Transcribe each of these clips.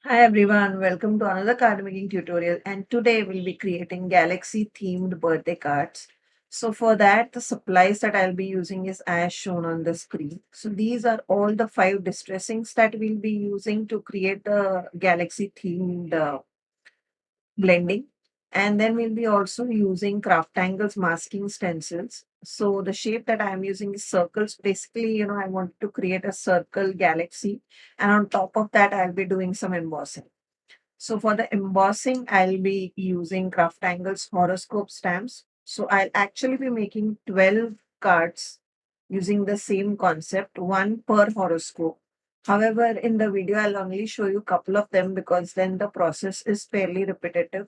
Hi everyone, welcome to another card making tutorial, and today we'll be creating galaxy themed birthday cards. So for that, the supplies that I'll be using is as shown on the screen. So these are all the 5 distressings that we'll be using to create the galaxy themed blending. And then we'll be also using Craftangles masking stencils. So the shape that I'm using is circles. Basically, I want to create a circle galaxy, and on top of that, I'll be doing some embossing. So for the embossing, I'll be using Craftangles horoscope stamps. So I'll actually be making 12 cards using the same concept, one per horoscope. However, in the video, I'll only show you a couple of them because then the process is fairly repetitive.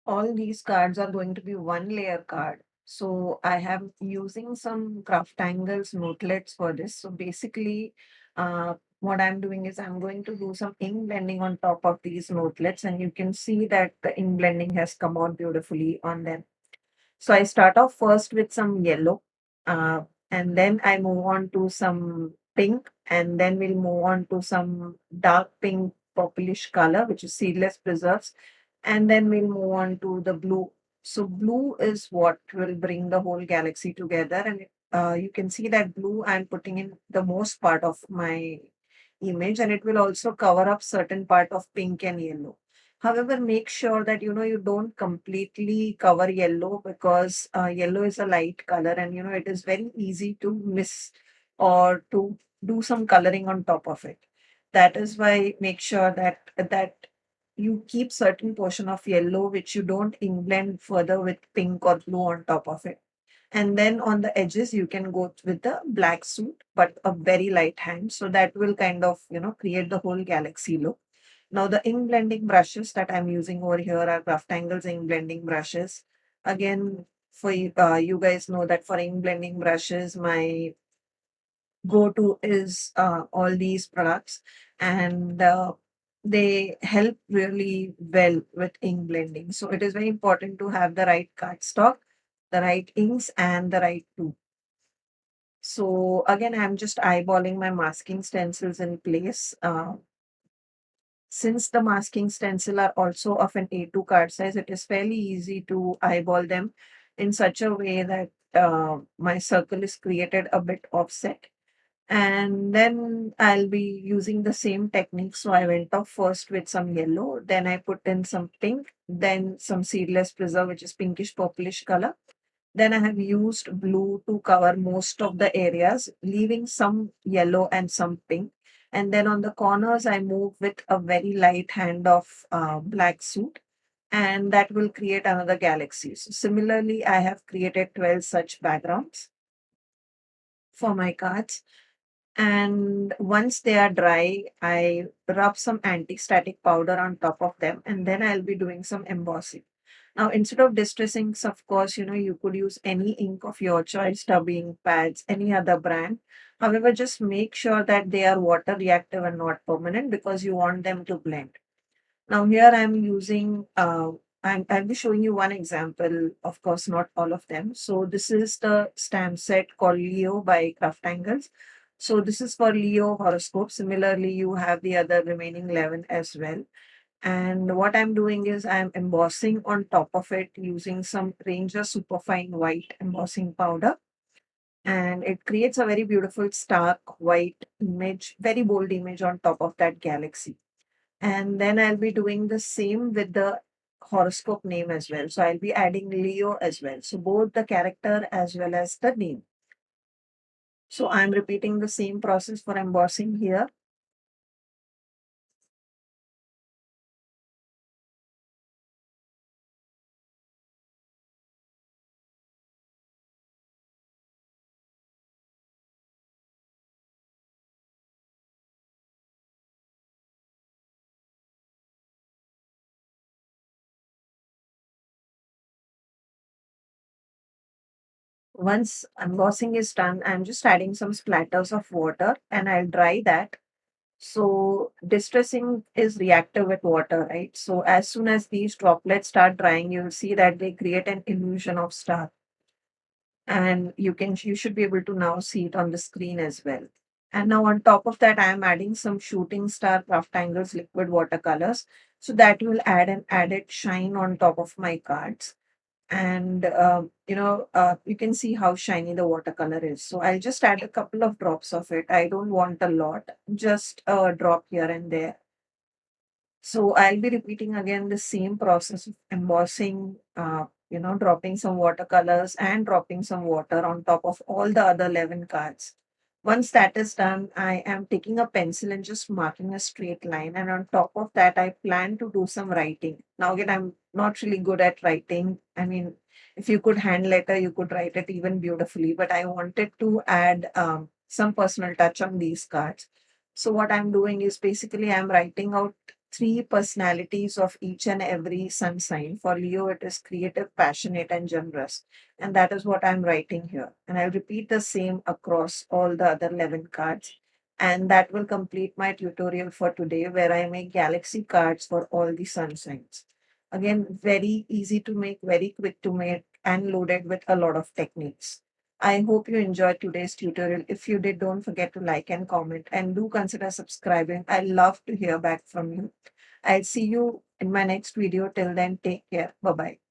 All these cards are going to be one layer card. So I have using some Craftangles notelets for this. So basically, what I'm doing is I'm going to do some ink blending on top of these notelets, and you can see that the ink blending has come out beautifully on them. So I start off first with some yellow, uh, and then I move on to some pink, and then we'll move on to some dark pink purplish color, which is seedless preserves, and then we'll move on to the blue. So blue is what will bring the whole galaxy together, and you can see that blue I'm putting in the most part of my image, and it will also cover up certain part of pink and yellow. However, make sure that you don't completely cover yellow because yellow is a light color, and it is very easy to miss or to do some coloring on top of it. That is why make sure that you keep certain portion of yellow which you don't ink blend further with pink or blue on top of it. And then on the edges, you can go with the black suit, but a very light hand. So that will kind of, create the whole galaxy look. Now the ink blending brushes that I'm using over here are Craftangles ink blending brushes. Again, for you guys know that for ink blending brushes, my go-to is all these products, and they help really well with ink blending. So it is very important to have the right cardstock, the right inks, and the right tool. So again, I'm just eyeballing my masking stencils in place. Since the masking stencil are also of an A2 card size, it is fairly easy to eyeball them in such a way that my circle is created a bit offset. And then I'll be using the same technique. So I went off first with some yellow, then I put in some pink, then some seedless preserve, which is pinkish purplish color. Then I have used blue to cover most of the areas, leaving some yellow and some pink. And then on the corners, I move with a very light hand of black suit, and that will create another galaxy. So similarly, I have created 12 such backgrounds for my cards. And once they are dry, I rub some anti-static powder on top of them, and then I'll be doing some embossing. Now, instead of distress inks, of course, you could use any ink of your choice, tubby ink pads, any other brand. However, just make sure that they are water reactive and not permanent because you want them to blend. Now, here I'm using, I'll be showing you one example, of course, not all of them. So this is the stamp set called Leo by Craftangles. So this is for Leo horoscope. Similarly, you have the other remaining 11 as well. And what I'm doing is I'm embossing on top of it using some Ranger Superfine White embossing powder. And it creates a very beautiful stark white image, very bold image on top of that galaxy. And then I'll be doing the same with the horoscope name as well. So I'll be adding Leo as well. So both the character as well as the name. So I'm repeating the same process for embossing here. Once embossing is done, I'm just adding some splatters of water and I'll dry that. So distressing is reactive with water, right? So as soon as these droplets start drying, you'll see that they create an illusion of star. And you should be able to now see it on the screen as well. And now on top of that, I am adding some shooting star craft angles liquid watercolors. So that will add an added shine on top of my cards. And you can see how shiny the watercolor is. So I'll just add a couple of drops of it. I don't want a lot, just a drop here and there. So I'll be repeating again the same process of embossing, dropping some watercolors and dropping some water on top of all the other 11 cards. Once that is done, I am taking a pencil and just marking a straight line. And on top of that, I plan to do some writing. Now, again, I'm not really good at writing. I mean, if you could hand letter, you could write it even beautifully. But I wanted to add some personal touch on these cards. So what I'm doing is basically I'm writing out three personalities of each and every sun sign. For Leo, it is creative, passionate, and generous. And that is what I'm writing here. And I'll repeat the same across all the other 11 cards. And that will complete my tutorial for today, where I make galaxy cards for all the sun signs. Again, very easy to make, very quick to make, and loaded with a lot of techniques. I hope you enjoyed today's tutorial. If you did, don't forget to like and comment, and do consider subscribing. I love to hear back from you. I'll see you in my next video. Till then, take care. Bye bye.